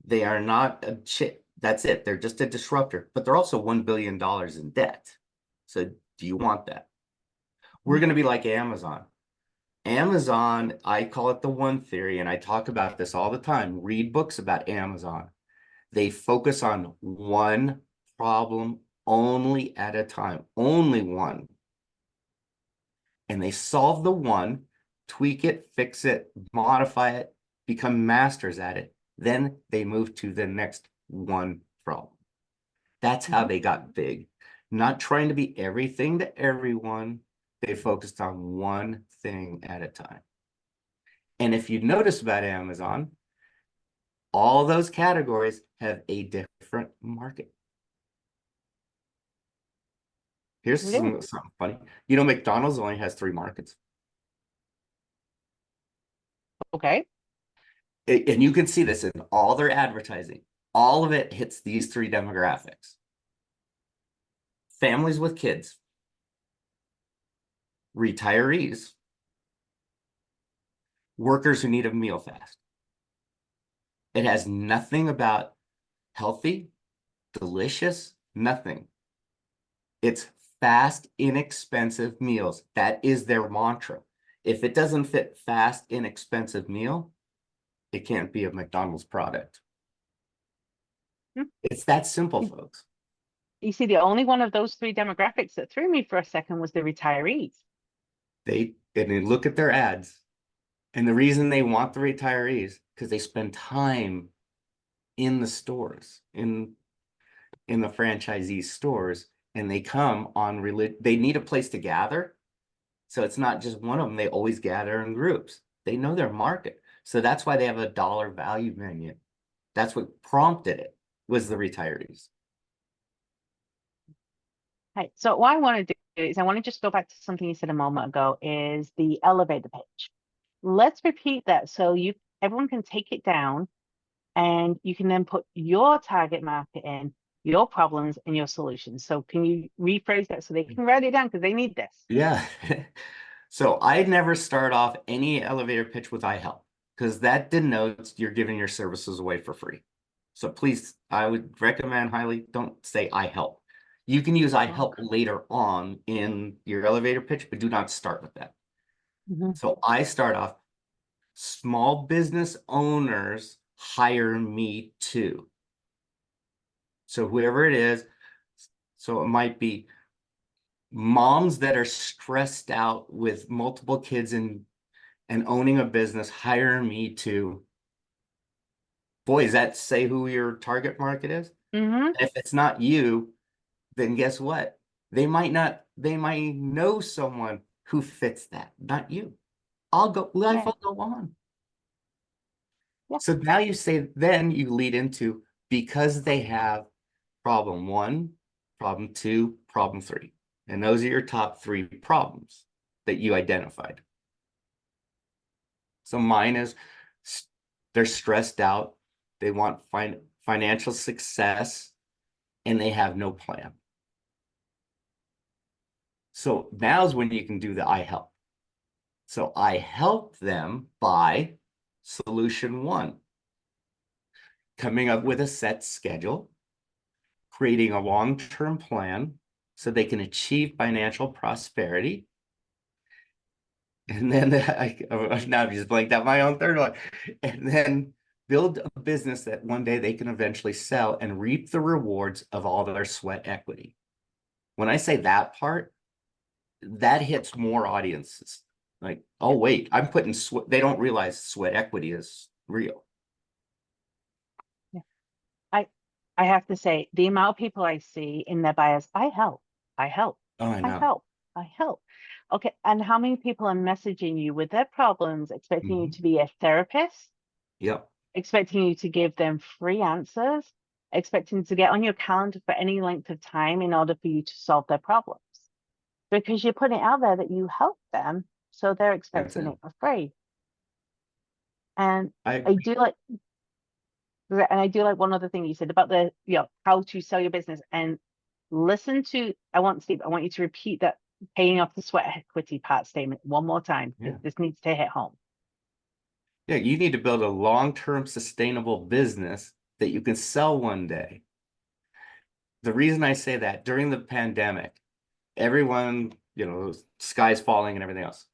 They are not a chip. That's it. They're just a disruptor, but they're also $1 billion in debt. So do you want that? We're going to be like Amazon. Amazon, I call it the one theory, and I talk about this all the time. Read books about Amazon. They focus on one problem only at a time, only one. And they solve the one, tweak it, fix it, modify it, become masters at it. Then they move to the next one problem. That's how Mhm. they got big. Not trying to be everything to everyone. They focused on one thing at a time. And if you notice about Amazon, all those categories have a different market. Here's We do. something funny. McDonald's only has 3 markets. Okay. And you can see this in all their advertising. All of it hits these 3 demographics. Families with kids, retirees, workers who need a meal fast. It has nothing about healthy, delicious, nothing. It's fast, inexpensive meals. That is their mantra. If it doesn't fit fast, inexpensive meal, it can't be a McDonald's product. Hmm. It's that simple, folks. You see, the only one of those three demographics that threw me for a second was the retirees. And they look at their ads, and the reason they want the retirees because they spend time in the stores, in the franchisee stores, and they come on they need a place to gather. So it's not just one of them. They always gather in groups. They know their market. So that's why they have a dollar value menu. That's what prompted it, was the retirees. Right. So what I want to do is I want to just go back to something you said a moment ago, is the elevator pitch. Let's repeat that so everyone can take it down, and you can then put your target market in, your problems and your solutions. So can you rephrase that so they can write it down, because they need this? Yeah. So I never start off any elevator pitch with I help, because that denotes you're giving your services away for free. So please, I would recommend highly, don't say I help. You can use I help later on in your elevator pitch, but do not start with that. Mhm. So I start off, small business owners hire me too. So whoever it is, so it might be moms that are stressed out with multiple kids and owning a business, hire me to. Boy, does that say who your target market is? Mhm. If it's not you, then guess what? They might know someone who fits that, not you. Life Yeah. will go on. Yeah. So now you say, then you lead into, because they have problem one, problem two, problem three. And those are your top three problems that you identified. So mine is they're stressed out, they want financial success, and they have no plan. So now's when you can do the I help. So I help them by solution one, coming up with a set schedule, creating a long-term plan so they can achieve financial prosperity. And then now I've just blanked out my own third one. And then build a business that one day they can eventually sell and reap the rewards of all their sweat equity. When I say that part, that hits more audiences. Like, oh, wait, I'm putting sweat. They don't realize sweat equity is real. Yeah. I have to say, the amount of people I see in their bios, I help, I help, Oh, I I know. help, I help. Okay, and how many people are messaging you with their problems, expecting you to be a therapist, Yep. expecting you to give them free answers, expecting to get on your calendar for any length of time in order for you to solve their problems? Because you're putting it out there that you help them, so they're That's expecting it. it for free. And I I agree. do like and I do like one other thing you said about the, how to sell your business. And listen to, I want Steve, I want you to repeat that paying off the sweat equity part statement one more time, Yeah. because this needs to hit home. Yeah, you need to build a long-term sustainable business that you can sell one day. The reason I say that, during the pandemic, everyone, sky's falling and everything else.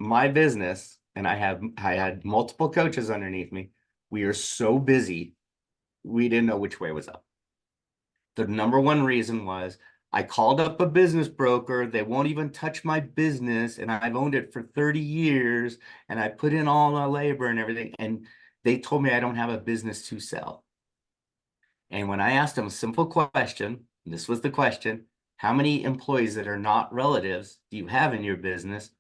My business, and I had multiple coaches underneath me. We are so busy, we didn't know which way was up. The number one reason was I called up a business broker. They won't even touch my business, and I've owned it for 30 years, and I put in all the labor and everything, and they told me I don't have a business to sell. And when I asked them a simple question, this was the question: how many employees that are not relatives do you have in your business?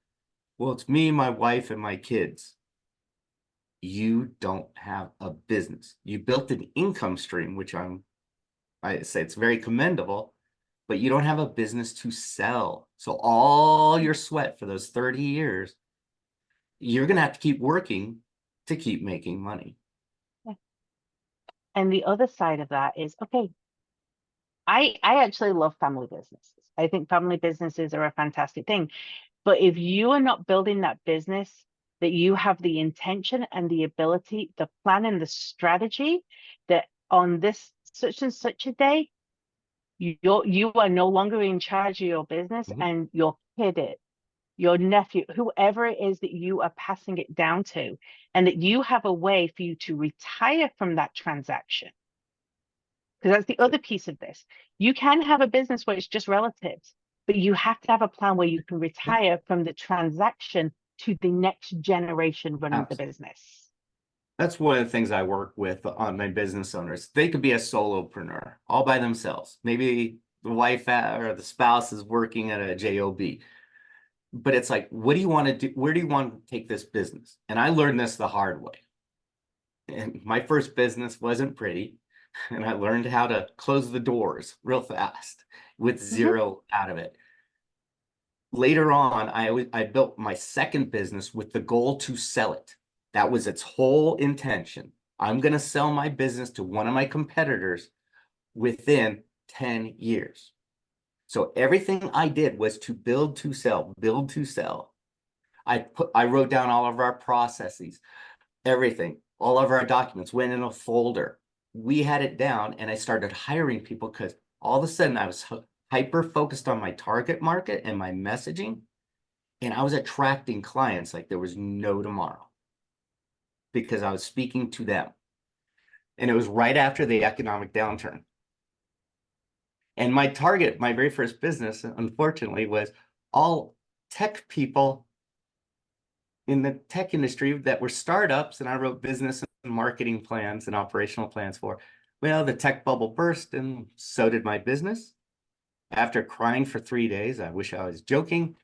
Well, it's me, my wife, and my kids. You don't have a business. You built an income stream, which I say it's very commendable, but you don't have a business to sell. So all your sweat for those 30 years, you're going to have to keep working to keep making money. Yeah. And the other side of that is, okay, I actually love family businesses. I think family businesses are a fantastic thing. But if you are not building that business that you have the intention and the ability, the plan and the strategy that on this such and such a day, you are no longer in charge of your business Mhm. and your kid, your nephew, whoever it is that you are passing it down to, and that you have a way for you to retire from that transaction. Because that's the other piece of this. You can have a business where it's just relatives, but you have to have a plan where you can Yeah, retire from the transaction to the next generation running the absolutely. business. That's one of the things I work with on my business owners. They could be a solopreneur all by themselves. Maybe the wife or the spouse is working at a job, but it's like, what do you want to do? Where do you want to take this business? And I learned this the hard way. And my first business wasn't pretty, and I learned how to close the doors real fast with Mhm. zero out of it. Later on, I built my second business with the goal to sell it. That was its whole intention. I'm going to sell my business to one of my competitors within 10 years. So everything I did was to build to sell, build to sell. I wrote down all of our processes, everything, all of our documents went in a folder. We had it down, and I started hiring people because all of a sudden I was hyper focused on my target market and my messaging, and I was attracting clients like there was no tomorrow because I was speaking to them. And it was right after the economic downturn. And my target, my very first business, unfortunately, was all tech people in the tech industry that were startups, and I wrote business and marketing plans and operational plans for. Well, the tech bubble burst, and so did my business. After crying for 3 days, I wish I was joking.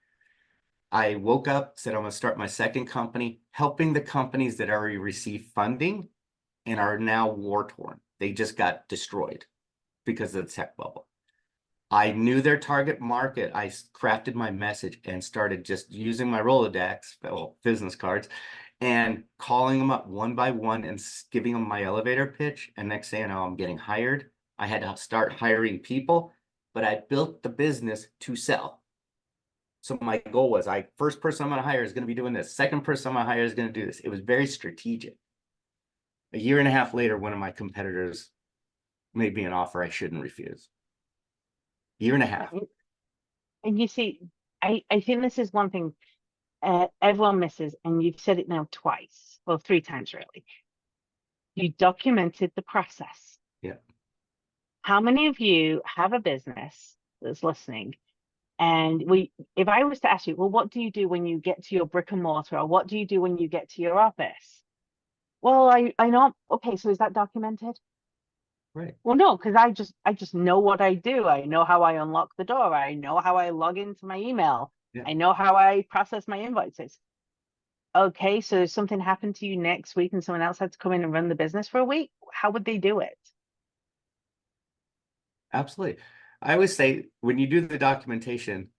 I woke up, said I'm going to start my second company, helping the companies that already received funding and are now war torn. They just got destroyed because of the tech bubble. I knew their target market. I crafted my message and started just using my Rolodex, well, business cards, and calling them up one by one and giving them my elevator pitch. And next thing you know, I'm getting hired. I had to start hiring people, but I built the business to sell. So my goal was, first person I'm going to hire is going to be doing this. Second person I'm going to hire is going to do this. It was very strategic. A year and a half later, one of my competitors made me an offer I shouldn't refuse. Year and a half. And you see, I think this is one thing everyone misses, and you've said it now twice, well, three times really. You documented the process. Yeah. How many of you have a business that's listening? And if I was to ask you, well, what do you do when you get to your brick and mortar, or what do you do when you get to your office? Well, I know. Okay, so is that documented? Right. Well, no, because I just know what I do. I know how I unlock the door. I know how I log into my email. Yeah. I know how I process my invoices. Okay, so if something happened to you next week and someone else had to come in and run the business for a week, how would they do it? Absolutely. I always say when you do the documentation,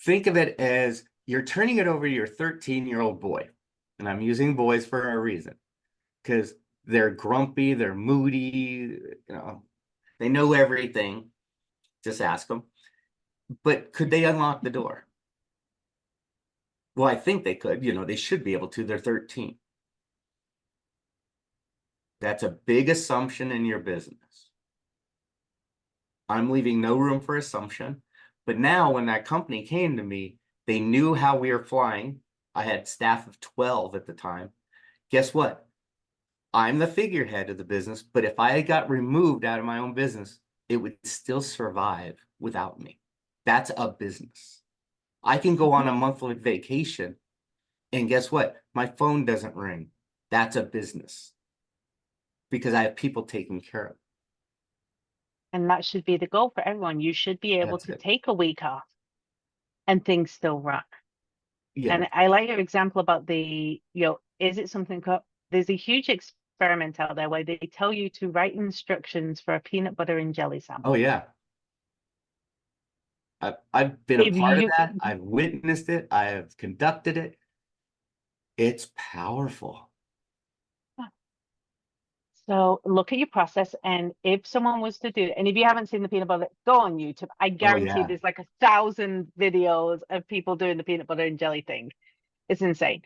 think of it as you're turning it over to your 13-year-old boy. And I'm using boys for a reason because they're grumpy, they're moody, they know everything. Just ask them. But could they unlock the door? Well, I think they could. They should be able to. They're 13. That's a big assumption in your business. I'm leaving no room for assumption. But now when that company came to me, they knew how we were flying. I had staff of 12 at the time. Guess what? I'm the figurehead of the business, but if I got removed out of my own business, it would still survive without me. That's a business. I can go on Mhm. a monthly vacation, and guess what? My phone doesn't ring. That's a business because I have people taking care of. And that should be the goal for everyone. You should be able That's to it. take a week off and things still run. Yeah. And I like your example about is it something there's a huge experiment out there where they tell you to write instructions for a peanut butter and jelly Oh, sandwich. yeah. I've been a If part of you that. I've witnessed it. I have conducted it. It's powerful. So look at your process, and if someone was to do it, and if you haven't seen the peanut butter, go on YouTube. I Oh, guarantee yeah. there's like 1,000 videos of people doing the peanut butter and jelly thing. It's insane.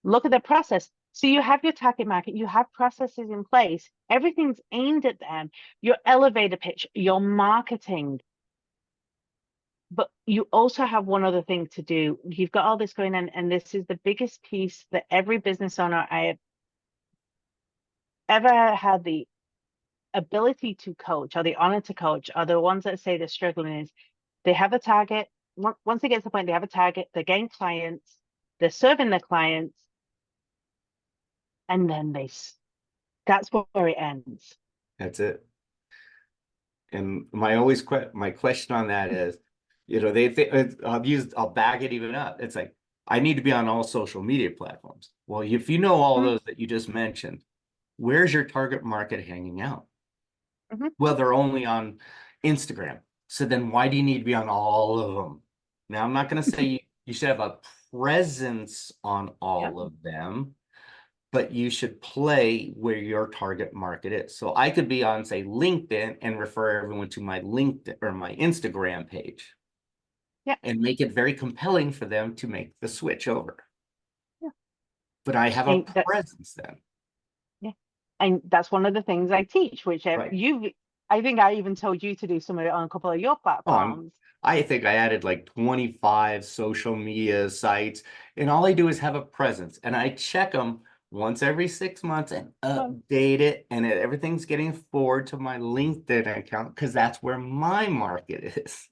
Look at the process. So you have your target market, you have processes in place, everything's aimed at them, your elevator pitch, your marketing. But you also have one other thing to do. You've got all this going on, and this is the biggest piece that every business owner I have ever had the ability to coach or the honor to coach are the ones that say they're struggling is they have a target. Once they get to the point, they have a target, they gain clients, they're serving their clients, and then that's where it ends. That's it. And my question on that is, they think I'll back it even up. It's like, I need to be on all social media platforms. Well, if you know all Mhm, those that you just mentioned, where's your target market hanging out? mhm. Well, they're only on Instagram. So then why do you need to be on all of them? Now, I'm not going to say you should have a presence on Yep. all of them, but you should play where your target market is. So I could be on, say, LinkedIn and refer everyone to my LinkedIn or my Instagram page Yeah. and make it very compelling for them to make the switch over. Yeah. But I have a And that, presence then. yeah. And that's one of the things I teach, which Right. I think I even told you to do some of it on a couple of your Oh, platforms. I think I added like 25 social media sites, and all I do is have a presence, and I check them once every 6 months and Um, update it, and everything's getting forward to my LinkedIn account because that's where my market is.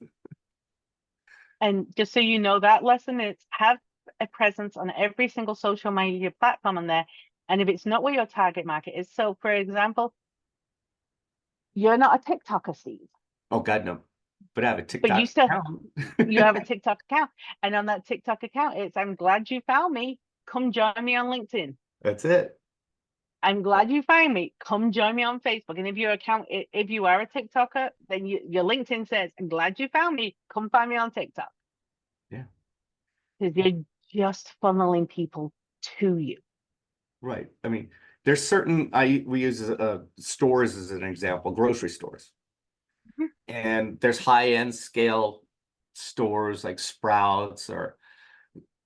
And just so you know, that lesson is have a presence on every single social media platform on there. And if it's not where your target market is, so for example, you're not a TikToker, Steve, Oh God, no. But I have a but TikTok account. you have a TikTok account. And on that TikTok account, it's I'm glad you found me. Come join me on LinkedIn. That's it. I'm glad you found me. Come join me on Facebook. And if your account, if you are a TikToker, then your LinkedIn says, I'm glad you found me. Come find me on TikTok. Yeah, Because you're just funneling people to you. right. I mean, there's certain we use stores as an example, grocery stores. Mhm. And there's high-end scale stores like Sprouts or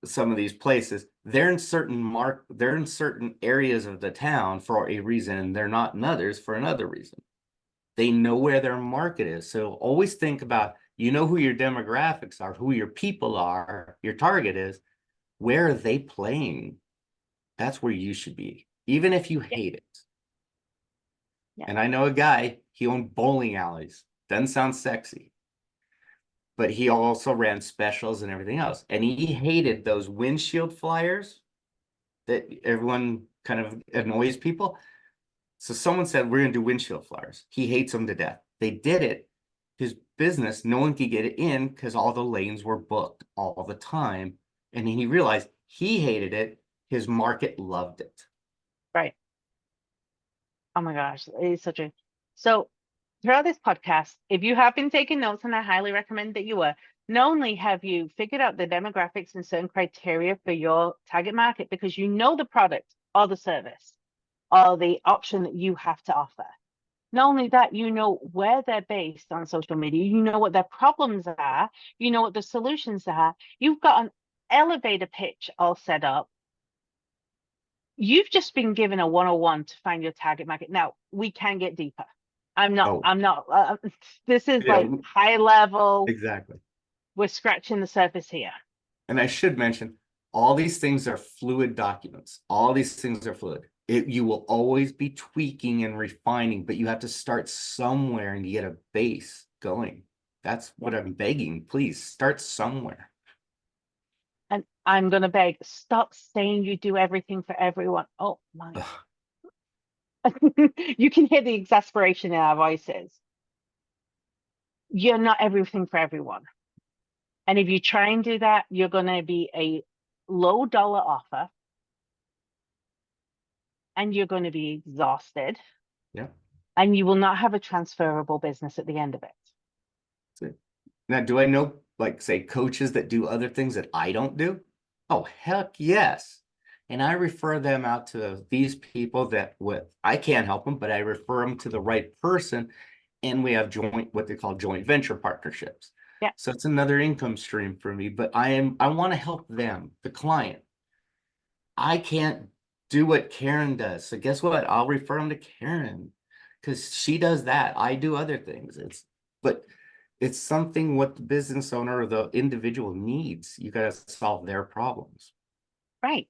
some of these places. They're in certain areas of the town for a reason, and they're not in others for another reason. They know where their market is. So always think about, who your demographics are, who your people are, your target is, where are they playing? That's where you should be, even if you Yeah, hate it. yeah. And I know a guy, he owned bowling alleys. Doesn't sound sexy, but he also ran specials and everything else. And he hated those windshield flyers that everyone kind of annoys people. So someone said, we're going to do windshield flyers. He hates them to death. They did it. His business, no one could get it in because all the lanes were booked all the time. And he realized he hated it. His market loved it. Right. Oh my gosh, it is such a so throughout this podcast, if you have been taking notes, and I highly recommend that you were, not only have you figured out the demographics and certain criteria for your target market because you know the product or the service or the option that you have to offer. Not only that, you know where they're based on social media, you know what their problems are, you know what the solutions are. You've got an elevator pitch all set up. You've just been given a 101 to find your target market. Now we can get deeper. Oh, I'm not, this is yeah, like high level. exactly. We're scratching the surface here. And I should mention, all these things are fluid documents. All these things are fluid. You will always be tweaking and refining, but you have to start somewhere and get a base going. That's Yeah. what I'm begging. Please start somewhere. And I'm going to beg, stop saying you do everything for everyone. Oh my. Ugh, You can hear the exasperation in our voices. You're not everything for everyone. And if you try and do that, you're going to be a low dollar offer and you're going to be exhausted yeah. and you will not have a transferable business at the end of it. That's it. Now, do I know, like, say, coaches that do other things that I don't do? Oh, heck yes. And I refer them out to these people that I can't help them, but I refer them to the right person. And we have what they call joint venture partnerships. Yeah. So it's another income stream for me, but I want to help them, the client. I can't do what Karen does. So guess what? I'll refer them to Karen because she does that. I do other things. But it's something what the business owner or the individual needs. You got to solve their problems. Right.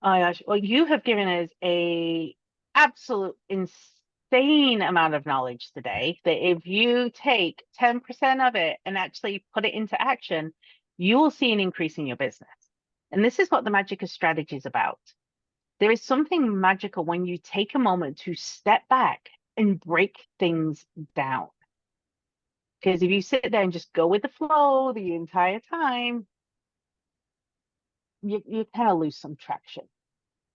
Oh my gosh. Well, you have given us a absolute insane amount of knowledge today that if you take 10% of it and actually put it into action, you will see an increase in your business. And this is what the magic of strategy is about. There is something magical when you take a moment to step back and break things down. Because if you sit there and just go with the flow the entire time, you kind of lose some traction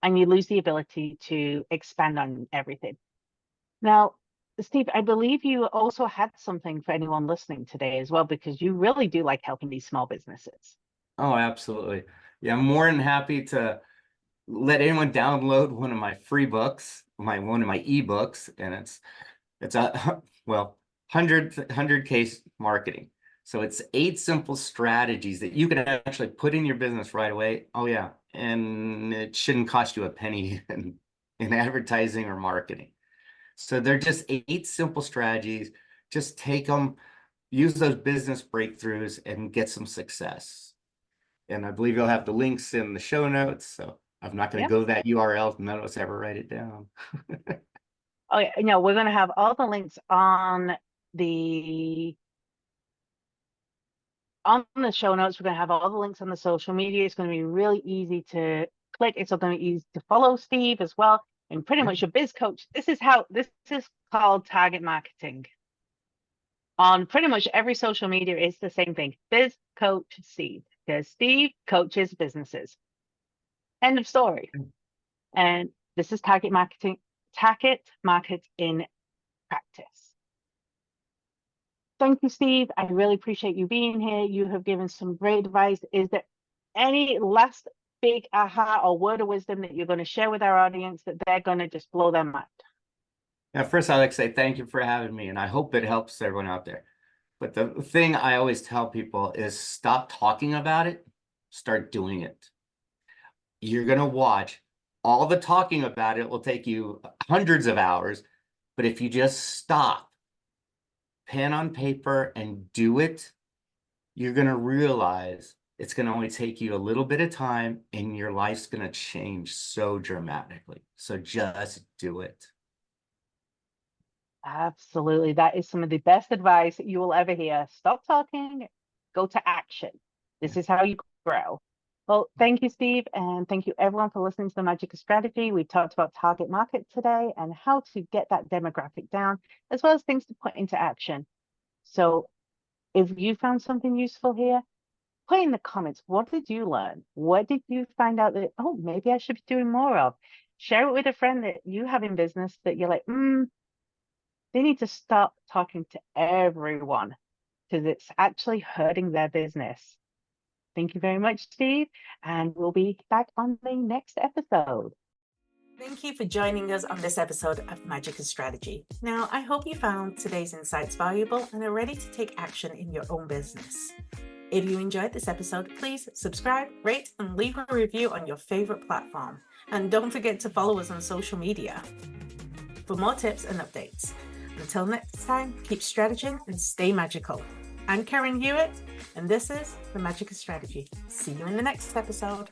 and you lose the ability to expand on everything. Now, Steve, I believe you also had something for anyone listening today as well, because you really do like helping these small businesses. Oh, absolutely. Yeah, I'm more than happy to let anyone download one of my free books, one of my ebooks, and it's a well 100 case marketing. So it's 8 simple strategies that you can actually put in your business right away. Oh yeah, and it shouldn't cost you a penny in advertising or marketing. So they're just 8 simple strategies. Just take them, use those business breakthroughs, and get some success. And I believe you'll have the links in the show notes. So I'm not going to Yep. go that URL. None of us ever write it down. Oh yeah, no, we're going to have all the links the on the show notes. We're going to have all the links on the social media. It's going to be really easy to click. It's going to be easy to follow Steve as well. And pretty much your biz coach. This is called target marketing. On pretty much every social media, it's the same thing. Biz coach Steve, because Steve coaches businesses. End of story. And this is target market in practice. Thank you, Steve. I really appreciate you being here. You have given some great advice. Is there any last big aha or word of wisdom that you're going to share with our audience that they're going to just blow their mind? Now, first, I'd like to say thank you for having me, and I hope it helps everyone out there. But the thing I always tell people is stop talking about it, start doing it. You're going to watch. All the talking about it will take you hundreds of hours, but if you just stop, pen on paper, and do it, you're going to realize it's going to only take you a little bit of time and your life's going to change so dramatically. So just do it. Absolutely. That is some of the best advice you will ever hear. Stop talking, go to action. This is how you grow. Well, thank you, Steve, and thank you everyone for listening to the Magic of Strategy. We talked about target market today and how to get that demographic down, as well as things to put into action. So if you found something useful here, put in the comments, what did you learn? What did you find out that, oh, maybe I should be doing more of? Share it with a friend that you have in business that you're like, they need to stop talking to everyone because it's actually hurting their business. Thank you very much, Steve, and we'll be back on the next episode. Thank you for joining us on this episode of Magic of Strategy. Now, I hope you found today's insights valuable and are ready to take action in your own business. If you enjoyed this episode, please subscribe, rate, and leave a review on your favorite platform. And don't forget to follow us on social media for more tips and updates. Until next time, keep strategizing and stay magical. I'm Karen Hewitt, and this is The Magic of Strategy. See you in the next episode.